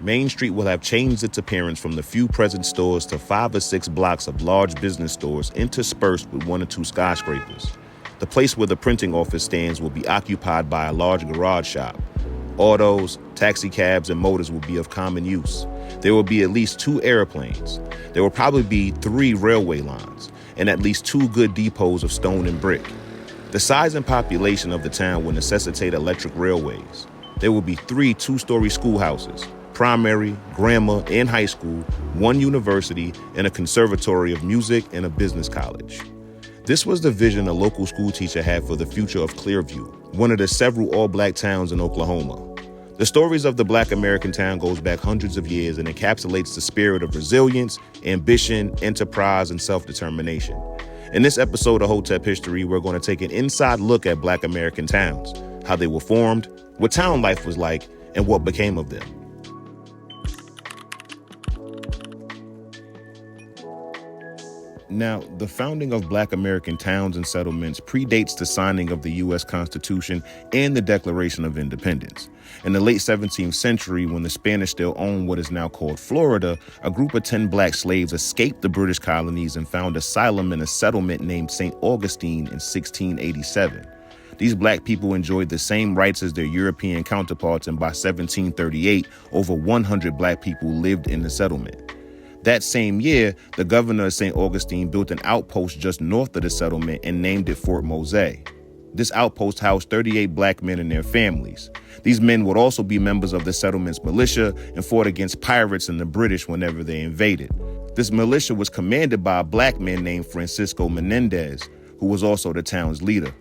Main Street will have changed its appearance from the few present stores to 5 or 6 blocks of large business stores interspersed with 1 or 2 skyscrapers. The place where the printing office stands will be occupied by a large garage shop. Autos, taxi cabs, and motors will be of common use. There will be at least 2 airplanes. There will probably be 3 railway lines and at least 2 good depots of stone and brick. The size and population of the town will necessitate electric railways. There will be 3 2-story schoolhouses, primary, grammar, and high school, 1 university, and a conservatory of music and a business college. This was the vision a local school teacher had for the future of Clearview, one of the several all-black towns in Oklahoma. The stories of the Black American town goes back hundreds of years and encapsulates the spirit of resilience, ambition, enterprise, and self-determination. In this episode of Hotep History, we're going to take an inside look at Black American towns, how they were formed, what town life was like, and what became of them. Now, the founding of Black American towns and settlements predates the signing of the U.S. Constitution and the Declaration of Independence. In the late 17th century, when the Spanish still owned what is now called Florida, a group of 10 black slaves escaped the British colonies and found asylum in a settlement named St. Augustine in 1687. These black people enjoyed the same rights as their European counterparts, and by 1738, over 100 black people lived in the settlement. That same year, the governor of St. Augustine built an outpost just north of the settlement and named it Fort Mose. This outpost housed 38 black men and their families. These men would also be members of the settlement's militia and fought against pirates and the British whenever they invaded. This militia was commanded by a black man named Francisco Menendez, who was also the town's leader.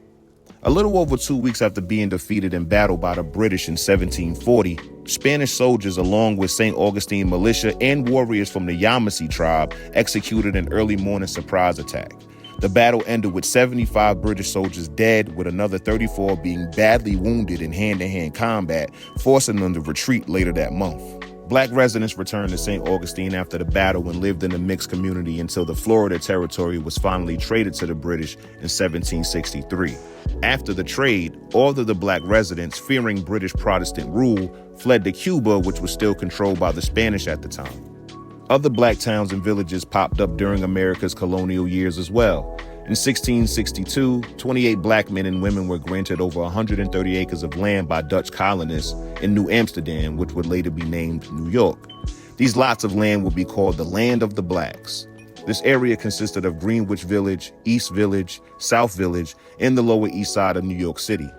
A little over 2 weeks after being defeated in battle by the British in 1740, Spanish soldiers, along with St. Augustine militia and warriors from the Yamasee tribe, executed an early morning surprise attack. The battle ended with 75 British soldiers dead, with another 34 being badly wounded in hand-to-hand combat, forcing them to retreat later that month. Black residents returned to St. Augustine after the battle and lived in a mixed community until the Florida territory was finally traded to the British in 1763. After the trade, all of the black residents, fearing British Protestant rule, fled to Cuba, which was still controlled by the Spanish at the time. Other black towns and villages popped up during America's colonial years as well. In 1662, 28 black men and women were granted over 130 acres of land by Dutch colonists in New Amsterdam, which would later be named New York. These lots of land would be called the Land of the Blacks. This area consisted of Greenwich Village, East Village, South Village, and the Lower East Side of New York City.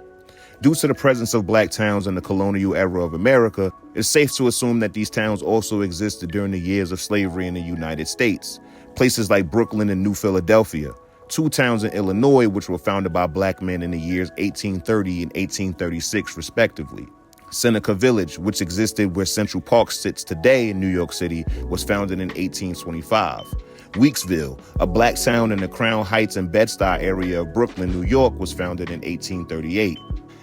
Due to the presence of black towns in the colonial era of America, it's safe to assume that these towns also existed during the years of slavery in the United States. Places like Brooklyn and New Philadelphia, 2 towns in Illinois which were founded by black men in the years 1830 and 1836 respectively. Seneca Village, which existed where Central Park sits today in New York City, was founded in 1825. Weeksville, a black town in the Crown Heights and Bed-Stuy area of Brooklyn, New York, was founded in 1838.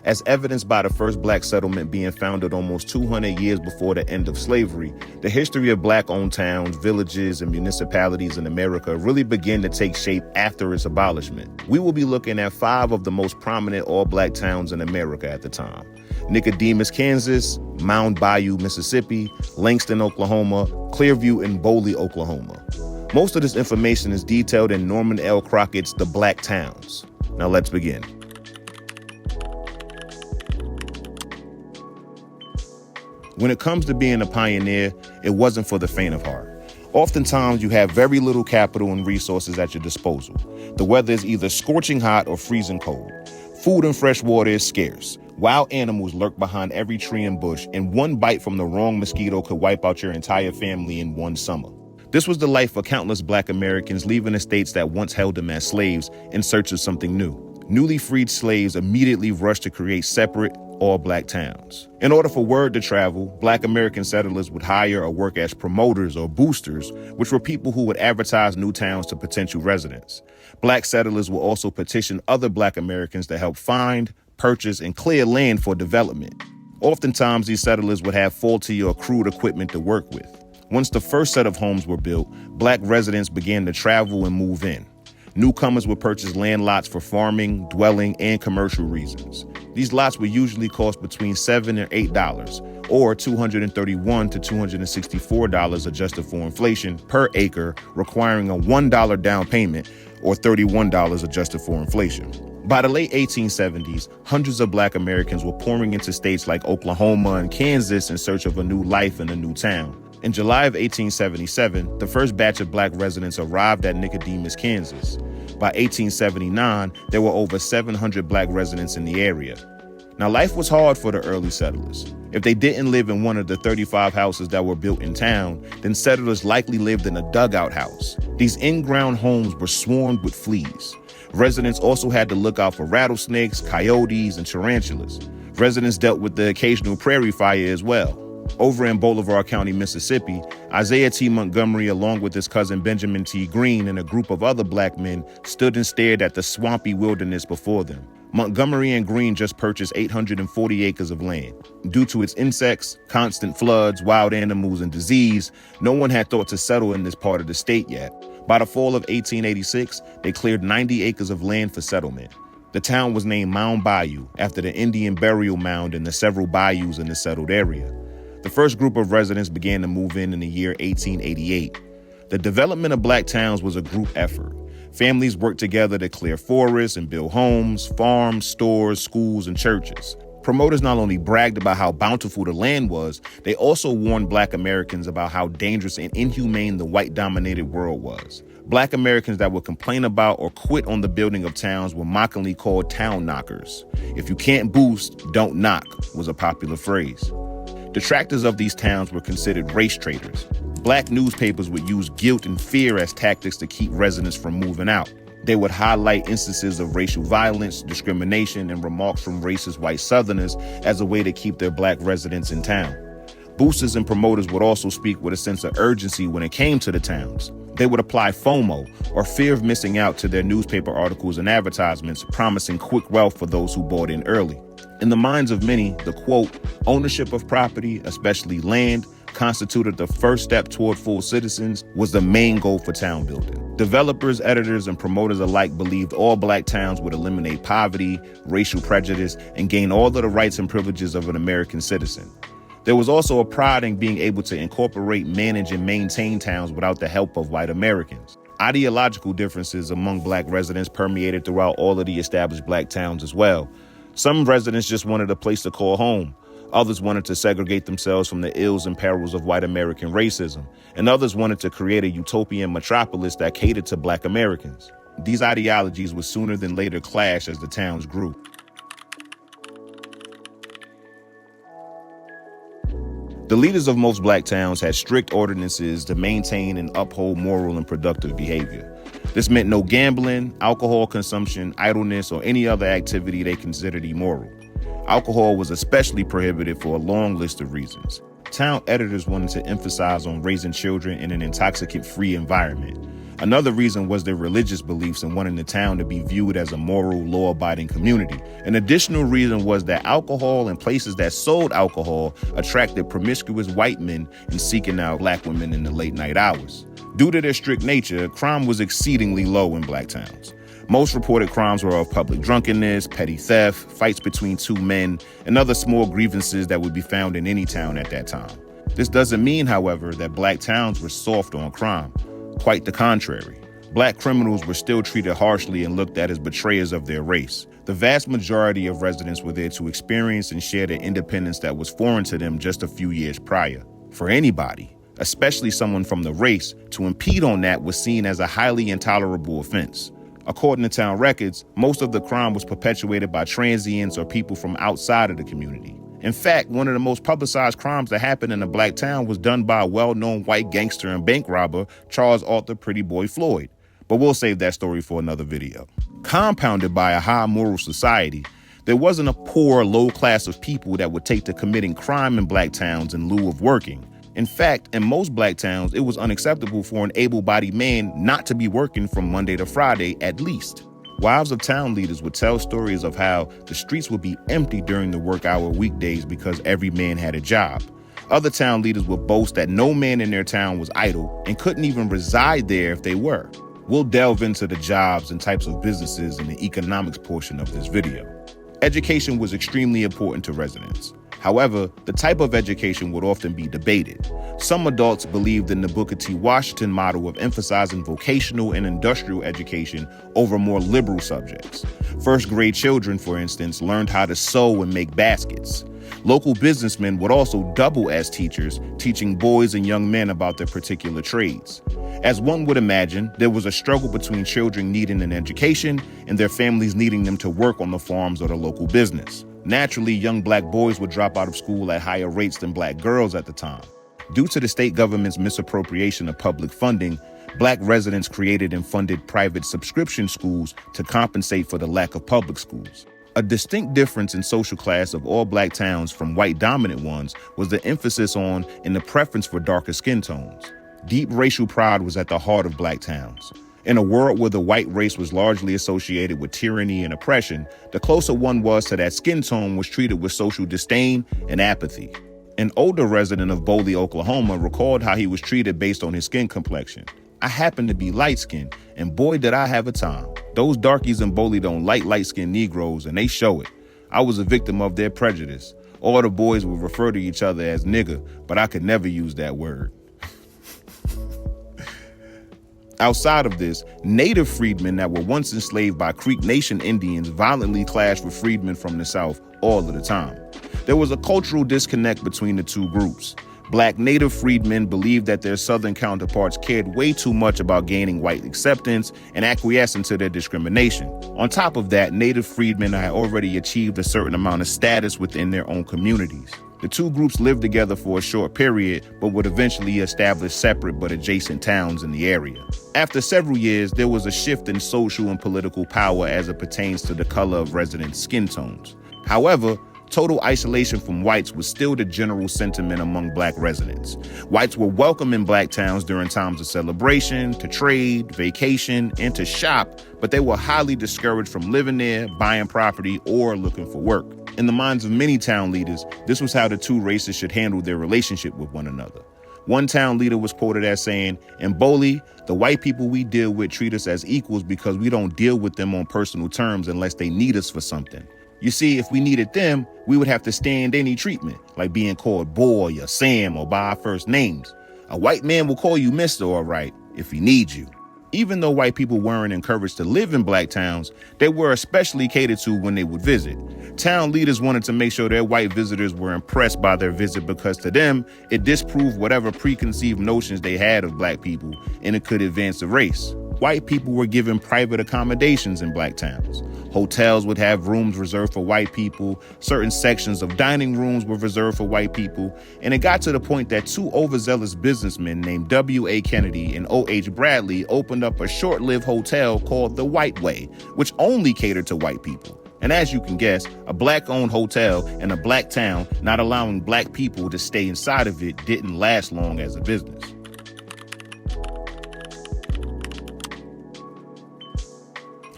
As evidenced by the first black settlement being founded almost 200 years before the end of slavery, the history of black-owned towns, villages, and municipalities in America really began to take shape after its abolishment. We will be looking at 5 of the most prominent all-black towns in America at the time: Nicodemus, Kansas; Mound Bayou, Mississippi; Langston, Oklahoma; Clearview, and Boley, Oklahoma. Most of this information is detailed in Norman L. Crockett's The Black Towns. Now let's begin. When it comes to being a pioneer, it wasn't for the faint of heart. Oftentimes, you have very little capital and resources at your disposal. The weather is either scorching hot or freezing cold. Food and fresh water is scarce. Wild animals lurk behind every tree and bush, and one bite from the wrong mosquito could wipe out your entire family in one summer. This was the life of countless black Americans leaving the states that once held them as slaves in search of something new. Newly freed slaves immediately rushed to create separate, all-black towns. In order for word to travel, black American settlers would hire or work as promoters or boosters, which were people who would advertise new towns to potential residents. Black settlers will also petition other black Americans to help find, purchase, and clear land for development. Oftentimes, these settlers would have faulty or crude equipment to work with. Once the first set of homes were built, black residents began to travel and move in. Newcomers would purchase land lots for farming, dwelling, and commercial reasons. These lots would usually cost between $7 and $8, or $231 to $264 adjusted for inflation per acre, requiring a $1 down payment, or $31 adjusted for inflation. By the late 1870s, hundreds of Black Americans were pouring into states like Oklahoma and Kansas in search of a new life in a new town. In July of 1877, the first batch of Black residents arrived at Nicodemus, Kansas. By 1879, there were over 700 Black residents in the area. Now, life was hard for the early settlers. If they didn't live in one of the 35 houses that were built in town, then settlers likely lived in a dugout house. These in-ground homes were swarmed with fleas. Residents also had to look out for rattlesnakes, coyotes, and tarantulas. Residents dealt with the occasional prairie fire as well. Over in Bolivar County, Mississippi, Isaiah T. Montgomery, along with his cousin Benjamin T. Green and a group of other Black men, stood and stared at the swampy wilderness before them. Montgomery and Green just purchased 840 acres of land. Due to its insects, constant floods, wild animals, and disease, no one had thought to settle in this part of the state yet. By the fall of 1886, they cleared 90 acres of land for settlement. The town was named Mound Bayou after the Indian burial mound and the several bayous in the settled area. The first group of residents began to move in the year 1888. The development of Black towns was a group effort. Families worked together to clear forests and build homes, farms, stores, schools, and churches. Promoters not only bragged about how bountiful the land was, they also warned Black Americans about how dangerous and inhumane the white-dominated world was. Black Americans that would complain about or quit on the building of towns were mockingly called town knockers. If you can't boost, don't knock, was a popular phrase. Detractors of these towns were considered race traitors. Black newspapers would use guilt and fear as tactics to keep residents from moving out. They would highlight instances of racial violence, discrimination, and remarks from racist white Southerners as a way to keep their Black residents in town. Boosters and promoters would also speak with a sense of urgency when it came to the towns. They would apply FOMO, or fear of missing out, to their newspaper articles and advertisements, promising quick wealth for those who bought in early. In the minds of many, the quote, ownership of property, especially land, constituted the first step toward full citizens, was the main goal for town building. Developers, editors, and promoters alike believed all Black towns would eliminate poverty, racial prejudice, and gain all of the rights and privileges of an American citizen. There was also a pride in being able to incorporate, manage, and maintain towns without the help of white Americans. Ideological differences among Black residents permeated throughout all of the established Black towns as well. Some residents just wanted a place to call home. Others wanted to segregate themselves from the ills and perils of white American racism. And others wanted to create a utopian metropolis that catered to Black Americans. These ideologies would sooner than later clash as the towns grew. The leaders of most Black towns had strict ordinances to maintain and uphold moral and productive behavior. This meant no gambling, alcohol consumption, idleness, or any other activity they considered immoral. Alcohol was especially prohibited for a long list of reasons. Town editors wanted to emphasize on raising children in an intoxicant-free environment. Another reason was their religious beliefs and wanting the town to be viewed as a moral, law-abiding community. An additional reason was that alcohol and places that sold alcohol attracted promiscuous white men in seeking out Black women in the late-night hours. Due to their strict nature, crime was exceedingly low in Black towns. Most reported crimes were of public drunkenness, petty theft, fights between two men, and other small grievances that would be found in any town at that time. This doesn't mean, however, that Black towns were soft on crime. Quite the contrary. Black criminals were still treated harshly and looked at as betrayers of their race. The vast majority of residents were there to experience and share the independence that was foreign to them just a few years prior. For anybody, especially someone from the race, to impede on that was seen as a highly intolerable offense. According to town records, most of the crime was perpetuated by transients or people from outside of the community. In fact, one of the most publicized crimes that happened in a Black town was done by a well-known white gangster and bank robber, Charles Arthur Pretty Boy Floyd. But we'll save that story for another video. Compounded by a high moral society, there wasn't a poor, low class of people that would take to committing crime in Black towns in lieu of working. In fact, in most Black towns, it was unacceptable for an able-bodied man not to be working from Monday to Friday at least. Wives of town leaders would tell stories of how the streets would be empty during the work hour weekdays because every man had a job. Other town leaders would boast that no man in their town was idle and couldn't even reside there if they were. We'll delve into the jobs and types of businesses in the economics portion of this video. Education was extremely important to residents. However, the type of education would often be debated. Some adults believed in the Booker T. Washington model of emphasizing vocational and industrial education over more liberal subjects. First-grade children, for instance, learned how to sew and make baskets. Local businessmen would also double as teachers, teaching boys and young men about their particular trades. As one would imagine, there was a struggle between children needing an education and their families needing them to work on the farms or the local business. Naturally, young black boys would drop out of school at higher rates than black girls at the time. Due to the state government's misappropriation of public funding, black residents created and funded private subscription schools to compensate for the lack of public schools. A distinct difference in social class of all black towns from white dominant ones was the emphasis on and the preference for darker skin tones. Deep racial pride was at the heart of black towns. In a world where the white race was largely associated with tyranny and oppression, the closer one was to that skin tone was treated with social disdain and apathy. An older resident of Boley, Oklahoma, recalled how he was treated based on his skin complexion. "I happen to be light-skinned, and boy did I have a time. Those darkies in Boley don't like light-skinned Negroes, and they show it. I was a victim of their prejudice. All the boys would refer to each other as nigger, but I could never use that word." Outside of this, native freedmen that were once enslaved by Creek Nation Indians violently clashed with freedmen from the South all of the time. There was a cultural disconnect between the two groups. Black native freedmen believed that their Southern counterparts cared way too much about gaining white acceptance and acquiescing to their discrimination. On top of that, native freedmen had already achieved a certain amount of status within their own communities. The two groups lived together for a short period, but would eventually establish separate but adjacent towns in the area. After several years, there was a shift in social and political power as it pertains to the color of residents' skin tones. However, total isolation from whites was still the general sentiment among black residents. Whites were welcome in black towns during times of celebration, to trade, vacation, and to shop, but they were highly discouraged from living there, buying property, or looking for work. In the minds of many town leaders, this was how the two races should handle their relationship with one another. One town leader was quoted as saying, "In Boley, the white people we deal with treat us as equals because we don't deal with them on personal terms unless they need us for something. You see, if we needed them, we would have to stand any treatment, like being called boy or Sam or by our first names. A white man will call you Mr. all right if he needs you." Even though white people weren't encouraged to live in black towns, they were especially catered to when they would visit. Town leaders wanted to make sure their white visitors were impressed by their visit because to them, it disproved whatever preconceived notions they had of black people, and it could advance the race. White people were given private accommodations in black towns. Hotels would have rooms reserved for white people. Certain sections of dining rooms were reserved for white people. And it got to the point that two overzealous businessmen named W.A. Kennedy and O.H. Bradley opened up a short-lived hotel called the White Way, which only catered to white people. And as you can guess, a black-owned hotel in a black town not allowing black people to stay inside of it didn't last long as a business.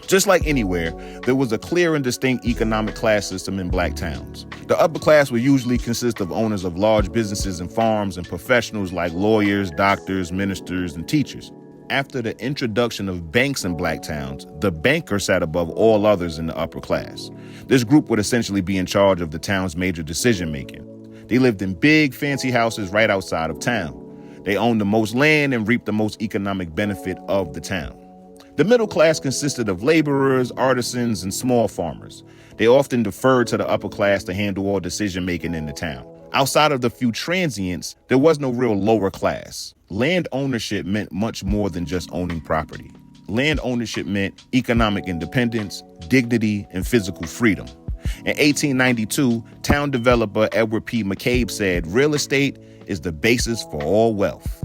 Just like anywhere, there was a clear and distinct economic class system in black towns. The upper class would usually consist of owners of large businesses and farms and professionals like lawyers, doctors, ministers, and teachers. After the introduction of banks in black towns, the banker sat above all others in the upper class. This group would essentially be in charge of the town's major decision-making. They lived in big, fancy houses right outside of town. They owned the most land and reaped the most economic benefit of the town. The middle class consisted of laborers, artisans, and small farmers. They often deferred to the upper class to handle all decision-making in the town. Outside of the few transients, there was no real lower class. Land ownership meant much more than just owning property. Land ownership meant economic independence, dignity, and physical freedom. In 1892, town developer Edward P. McCabe said, "Real estate is the basis for all wealth."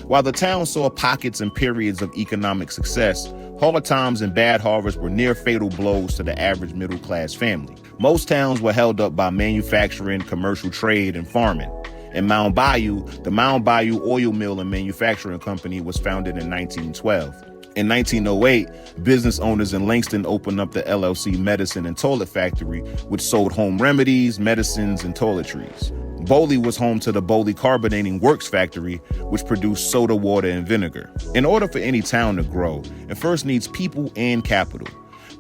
While the town saw pockets and periods of economic success, hard times and bad harvests were near fatal blows to the average middle-class family. Most towns were held up by manufacturing, commercial trade, and farming. In Mound Bayou, the Mound Bayou Oil Mill and Manufacturing Company was founded in 1912. In 1908, business owners in Langston opened up the LLC Medicine and Toilet Factory, which sold home remedies, medicines, and toiletries. Boley was home to the Boley Carbonating Works Factory, which produced soda water and vinegar. In order for any town to grow, it first needs people and capital.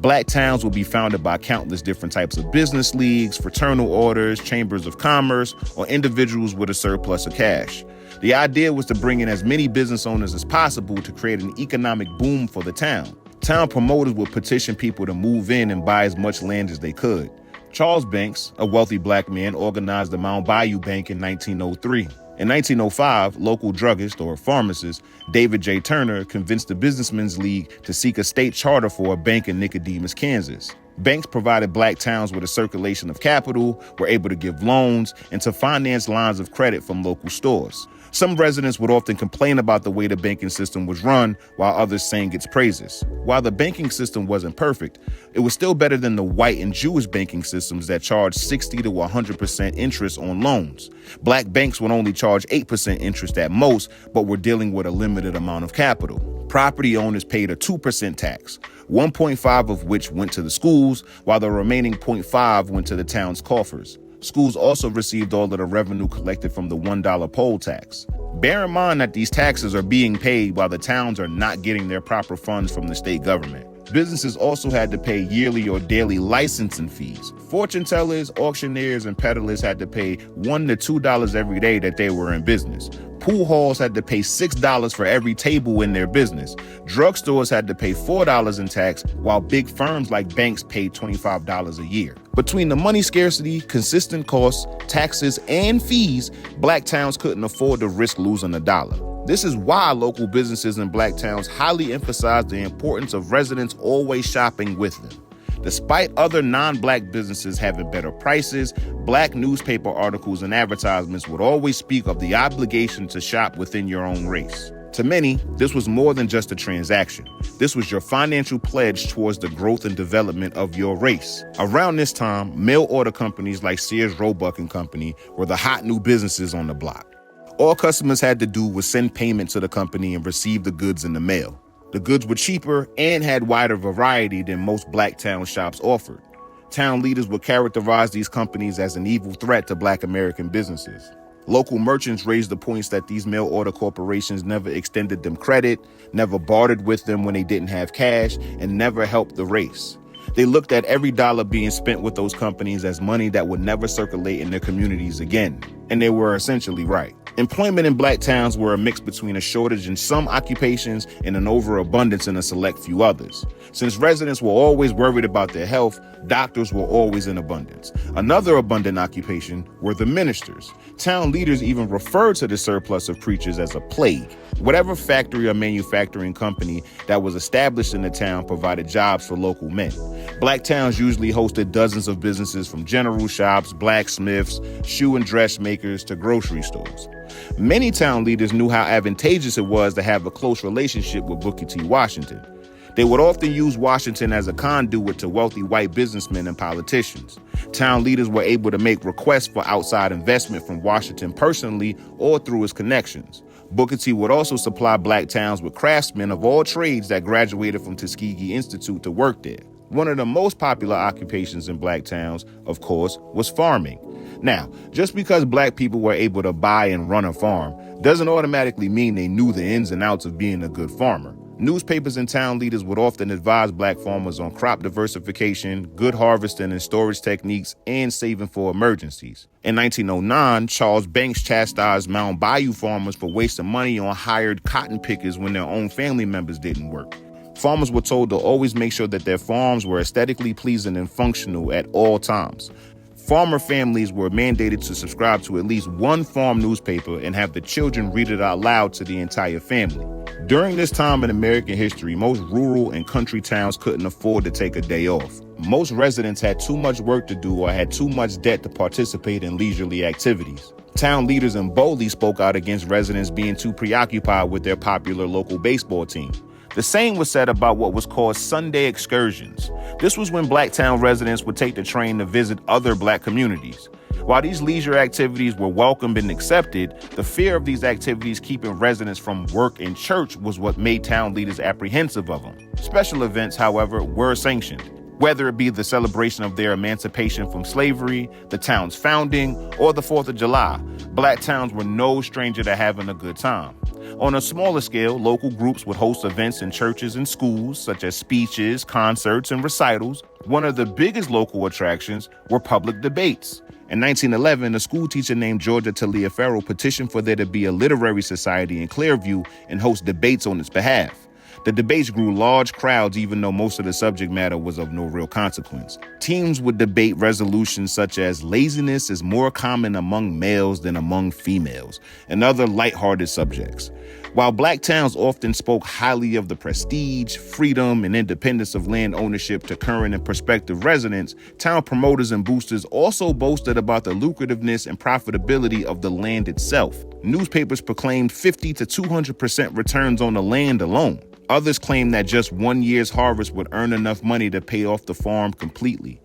Black towns would be founded by countless different types of business leagues, fraternal orders, chambers of commerce, or individuals with a surplus of cash. The idea was to bring in as many business owners as possible to create an economic boom for the town. Town promoters would petition people to move in and buy as much land as they could. Charles Banks, a wealthy black man, organized the Mound Bayou Bank in 1903. In 1905, local druggist or pharmacist David J. Turner convinced the Businessmen's League to seek a state charter for a bank in Nicodemus, Kansas. Banks provided black towns with a circulation of capital, were able to give loans, and to finance lines of credit from local stores. Some residents would often complain about the way the banking system was run, while others sang its praises. While the banking system wasn't perfect, it was still better than the white and Jewish banking systems that charged 60 to 100% interest on loans. Black banks would only charge 8% interest at most, but were dealing with a limited amount of capital. Property owners paid a 2% tax, 1.5 of which went to the schools, while the remaining 0.5 went to the town's coffers. Schools also received all of the revenue collected from the $1 poll tax. Bear in mind that these taxes are being paid while the towns are not getting their proper funds from the state government. Businesses also had to pay yearly or daily licensing fees. Fortune tellers, auctioneers, and peddlers had to pay $1 to $2 every day that they were in business. Pool halls had to pay $6 for every table in their business. Drugstores had to pay $4 in tax, while big firms like banks paid $25 a year. Between the money scarcity, consistent costs, taxes, and fees, black towns couldn't afford to risk losing a dollar. This is why local businesses in black towns highly emphasize the importance of residents always shopping with them. Despite other non-black businesses having better prices, black newspaper articles and advertisements would always speak of the obligation to shop within your own race. To many, this was more than just a transaction. This was your financial pledge towards the growth and development of your race. Around this time, mail order companies like Sears, Roebuck and Company were the hot new businesses on the block. All customers had to do was send payment to the company and receive the goods in the mail. The goods were cheaper and had wider variety than most black town shops offered. Town leaders would characterize these companies as an evil threat to black American businesses. Local merchants raised the points that these mail order corporations never extended them credit, never bartered with them when they didn't have cash, and never helped the race. They looked at every dollar being spent with those companies as money that would never circulate in their communities again. And they were essentially right. Employment in black towns were a mix between a shortage in some occupations and an overabundance in a select few others. Since residents were always worried about their health, doctors were always in abundance. Another abundant occupation were the ministers. Town leaders even referred to the surplus of preachers as a plague. Whatever factory or manufacturing company that was established in the town provided jobs for local men. Black towns usually hosted dozens of businesses from general shops, blacksmiths, shoe and dressmakers to grocery stores. Many town leaders knew how advantageous it was to have a close relationship with Booker T. Washington. They would often use Washington as a conduit to wealthy white businessmen and politicians. Town leaders were able to make requests for outside investment from Washington personally or through his connections. Booker T would also supply black towns with craftsmen of all trades that graduated from Tuskegee Institute to work there. One of the most popular occupations in black towns, of course, was farming. Now, just because black people were able to buy and run a farm doesn't automatically mean they knew the ins and outs of being a good farmer. Newspapers and town leaders would often advise black farmers on crop diversification, good harvesting and storage techniques, and saving for emergencies. In 1909, Charles Banks chastised Mound Bayou farmers for wasting money on hired cotton pickers when their own family members didn't work. Farmers were told to always make sure that their farms were aesthetically pleasing and functional at all times. Farmer families were mandated to subscribe to at least one farm newspaper and have the children read it out loud to the entire family. During this time in American history, most rural and country towns couldn't afford to take a day off. Most residents had too much work to do or had too much debt to participate in leisurely activities. Town leaders in Boley spoke out against residents being too preoccupied with their popular local baseball team. The same was said about what was called Sunday excursions. This was when black town residents would take the train to visit other black communities. While these leisure activities were welcomed and accepted, the fear of these activities keeping residents from work and church was what made town leaders apprehensive of them. Special events, however, were sanctioned. Whether it be the celebration of their emancipation from slavery, the town's founding, or the 4th of July, black towns were no stranger to having a good time. On a smaller scale, local groups would host events in churches and schools, such as speeches, concerts, and recitals. One of the biggest local attractions were public debates. In 1911, a school teacher named Georgia Taliaferro petitioned for there to be a literary society in Clearview and host debates on its behalf. The debates grew large crowds, even though most of the subject matter was of no real consequence. Teams would debate resolutions such as laziness is more common among males than among females, and other lighthearted subjects. While black towns often spoke highly of the prestige, freedom, and independence of land ownership to current and prospective residents, town promoters and boosters also boasted about the lucrativeness and profitability of the land itself. Newspapers proclaimed 50 to 200% returns on the land alone. Others claimed that just 1 year's harvest would earn enough money to pay off the farm completely.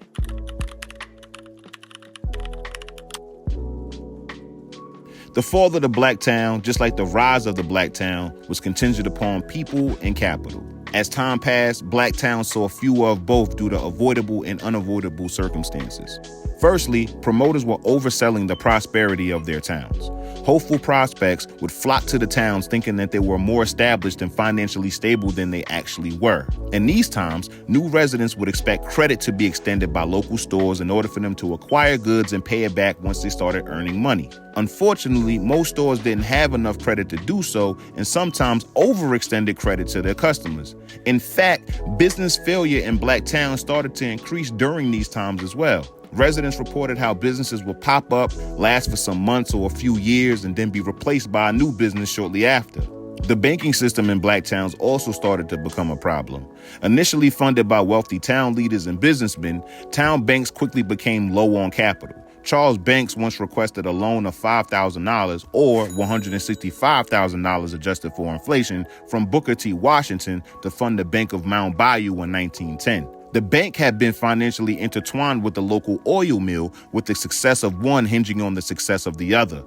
The fall of the black town, just like the rise of the black town, was contingent upon people and capital. As time passed, black towns saw fewer of both due to avoidable and unavoidable circumstances. Firstly, promoters were overselling the prosperity of their towns. Hopeful prospects would flock to the towns thinking that they were more established and financially stable than they actually were. In these times, new residents would expect credit to be extended by local stores in order for them to acquire goods and pay it back once they started earning money. Unfortunately, most stores didn't have enough credit to do so and sometimes overextended credit to their customers. In fact, business failure in black towns started to increase during these times as well. Residents reported how businesses would pop up, last for some months or a few years, and then be replaced by a new business shortly after. The banking system in black towns also started to become a problem. Initially funded by wealthy town leaders and businessmen, town banks quickly became low on capital. Charles Banks once requested a loan of $5,000 or $165,000 adjusted for inflation from Booker T. Washington to fund the Bank of Mound Bayou in 1910. The bank had been financially intertwined with the local oil mill, with the success of one hinging on the success of the other.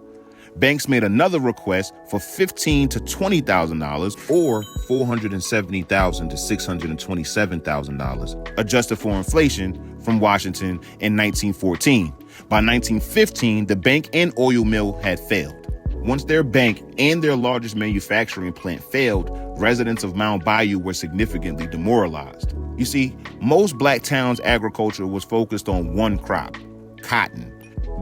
Banks made another request for $15,000 to $20,000 or $470,000 to $627,000, adjusted for inflation, from Washington in 1914. By 1915, the bank and oil mill had failed. Once their bank and their largest manufacturing plant failed, residents of Mound Bayou were significantly demoralized. You see, most black towns' agriculture was focused on one crop, cotton.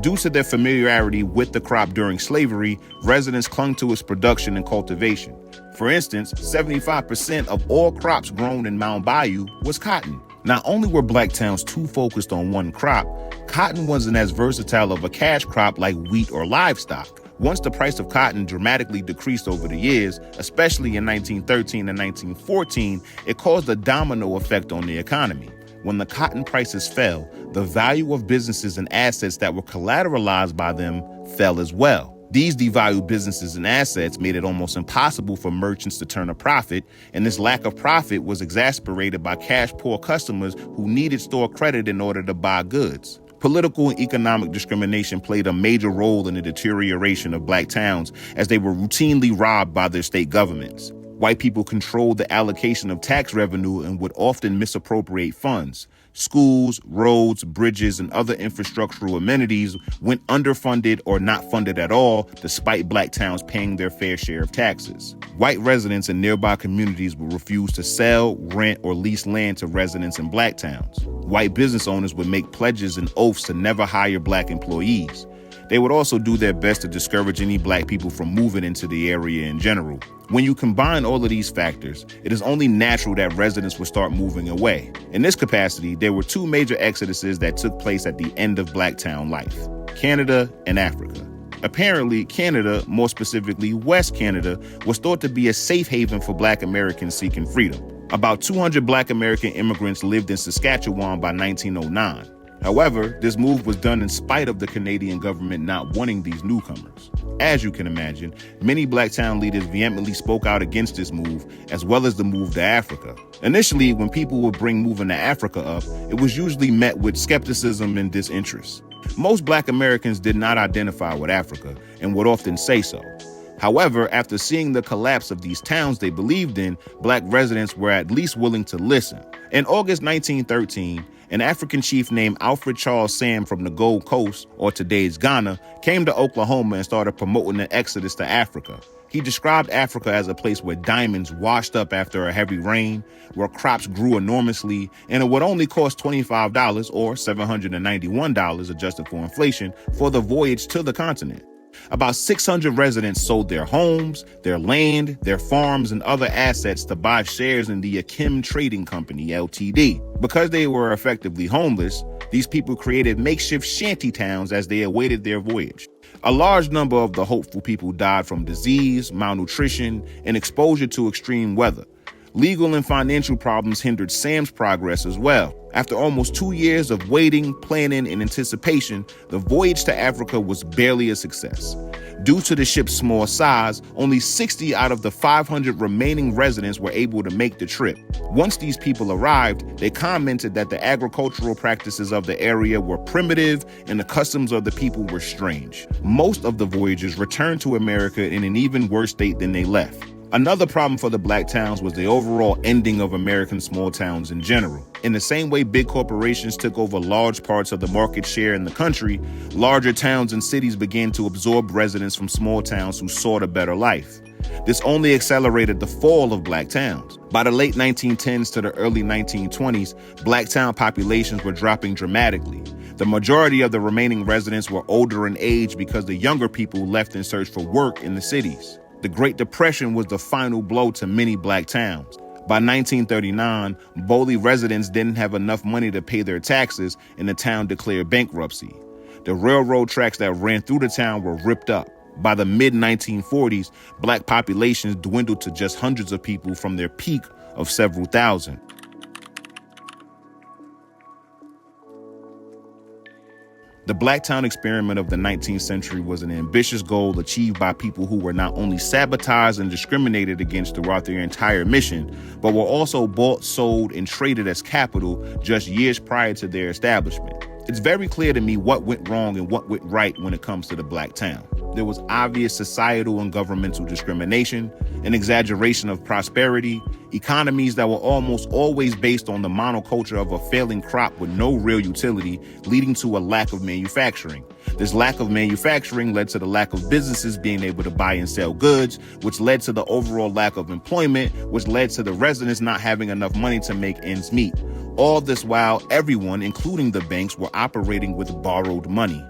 Due to their familiarity with the crop during slavery, residents clung to its production and cultivation. For instance, 75% of all crops grown in Mound Bayou was cotton. Not only were black towns too focused on one crop, cotton wasn't as versatile of a cash crop like wheat or livestock. Once the price of cotton dramatically decreased over the years, especially in 1913 and 1914, it caused a domino effect on the economy. When the cotton prices fell, the value of businesses and assets that were collateralized by them fell as well. These devalued businesses and assets made it almost impossible for merchants to turn a profit, and this lack of profit was exacerbated by cash-poor customers who needed store credit in order to buy goods. Political and economic discrimination played a major role in the deterioration of black towns as they were routinely robbed by their state governments. White people controlled the allocation of tax revenue and would often misappropriate funds. Schools, roads, bridges, and other infrastructural amenities went underfunded or not funded at all, despite black towns paying their fair share of taxes. White residents in nearby communities would refuse to sell, rent, or lease land to residents in black towns. White business owners would make pledges and oaths to never hire black employees. They would also do their best to discourage any black people from moving into the area in general. When you combine all of these factors, it is only natural that residents would start moving away. In this capacity, there were two major exoduses that took place at the end of black town life: Canada and Africa. Apparently, Canada, more specifically West Canada, was thought to be a safe haven for black Americans seeking freedom. About 200 black American immigrants lived in Saskatchewan by 1909. However, this move was done in spite of the Canadian government not wanting these newcomers. As you can imagine, many black town leaders vehemently spoke out against this move, as well as the move to Africa. Initially, when people would bring moving to Africa up, it was usually met with skepticism and disinterest. Most black Americans did not identify with Africa and would often say so. However, after seeing the collapse of these towns they believed in, black residents were at least willing to listen. In August 1913, An African chief named Alfred Charles Sam from the Gold Coast, or today's Ghana, came to Oklahoma and started promoting the exodus to Africa. He described Africa as a place where diamonds washed up after a heavy rain, where crops grew enormously, and it would only cost $25 or $791 adjusted for inflation for the voyage to the continent. About 600 residents sold their homes, their land, their farms, and other assets to buy shares in the Akim Trading Company, Ltd. Because they were effectively homeless, these people created makeshift shanty towns as they awaited their voyage. A large number of the hopeful people died from disease, malnutrition, and exposure to extreme weather. Legal and financial problems hindered Sam's progress as well. After almost 2 years of waiting, planning, and anticipation, the voyage to Africa was barely a success. Due to the ship's small size, only 60 out of the 500 remaining residents were able to make the trip. Once these people arrived, they commented that the agricultural practices of the area were primitive and the customs of the people were strange. Most of the voyagers returned to America in an even worse state than they left. Another problem for the black towns was the overall ending of American small towns in general. In the same way big corporations took over large parts of the market share in the country, larger towns and cities began to absorb residents from small towns who sought a better life. This only accelerated the fall of black towns. By the late 1910s to the early 1920s, black town populations were dropping dramatically. The majority of the remaining residents were older in age because the younger people left in search for work in the cities. The Great Depression was the final blow to many black towns. By 1939, Boley residents didn't have enough money to pay their taxes, and the town declared bankruptcy. The railroad tracks that ran through the town were ripped up. By the mid-1940s, black populations dwindled to just hundreds of people from their peak of several thousand. The Blacktown experiment of the 19th century was an ambitious goal achieved by people who were not only sabotaged and discriminated against throughout their entire mission, but were also bought, sold, and traded as capital just years prior to their establishment. It's very clear to me what went wrong and what went right when it comes to the black town. There was obvious societal and governmental discrimination, an exaggeration of prosperity, economies that were almost always based on the monoculture of a failing crop with no real utility, leading to a lack of manufacturing. This lack of manufacturing led to the lack of businesses being able to buy and sell goods, which led to the overall lack of employment, which led to the residents not having enough money to make ends meet. All this while everyone, including the banks, were operating with borrowed money.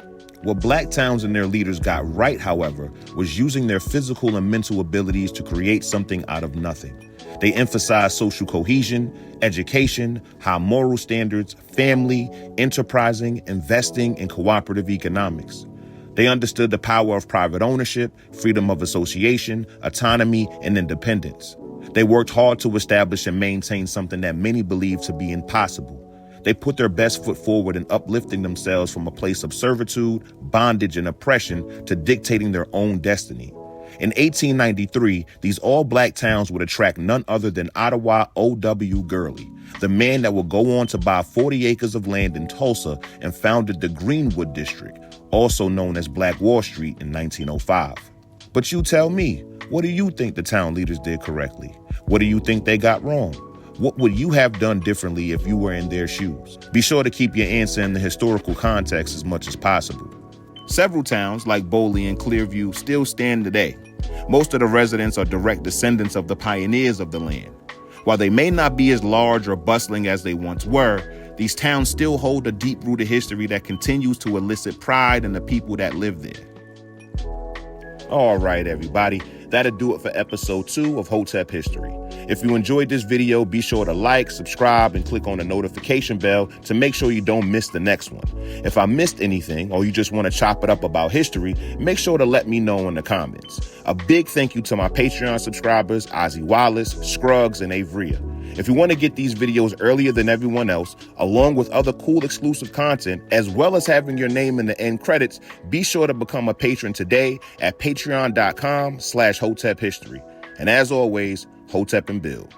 What black towns and their leaders got right, however, was using their physical and mental abilities to create something out of nothing. They emphasized social cohesion, education, high moral standards, family, enterprising, investing, and cooperative economics. They understood the power of private ownership, freedom of association, autonomy, and independence. They worked hard to establish and maintain something that many believed to be impossible. They put their best foot forward in uplifting themselves from a place of servitude, bondage, and oppression to dictating their own destiny. In 1893, these all-black towns would attract none other than Ottawa O.W. Gurley, the man that would go on to buy 40 acres of land in Tulsa and founded the Greenwood District, also known as Black Wall Street, in 1905. But you tell me, what do you think the town leaders did correctly? What do you think they got wrong? What would you have done differently if you were in their shoes? Be sure to keep your answer in the historical context as much as possible. Several towns, like Boley and Clearview, still stand today. Most of the residents are direct descendants of the pioneers of the land. While they may not be as large or bustling as they once were, these towns still hold a deep-rooted history that continues to elicit pride in the people that live there. All right, everybody. That'll do it for episode 2 of Hotep History. If you enjoyed this video, be sure to like, subscribe, and click on the notification bell to make sure you don't miss the next one. If I missed anything or you just want to chop it up about history, make sure to let me know in the comments. A big thank you to my Patreon subscribers, Ozzy Wallace, Scruggs, and Averia. If you want to get these videos earlier than everyone else, along with other cool exclusive content, as well as having your name in the end credits, be sure to become a patron today at patreon.com/Hotep History. And as always, Hotep and build.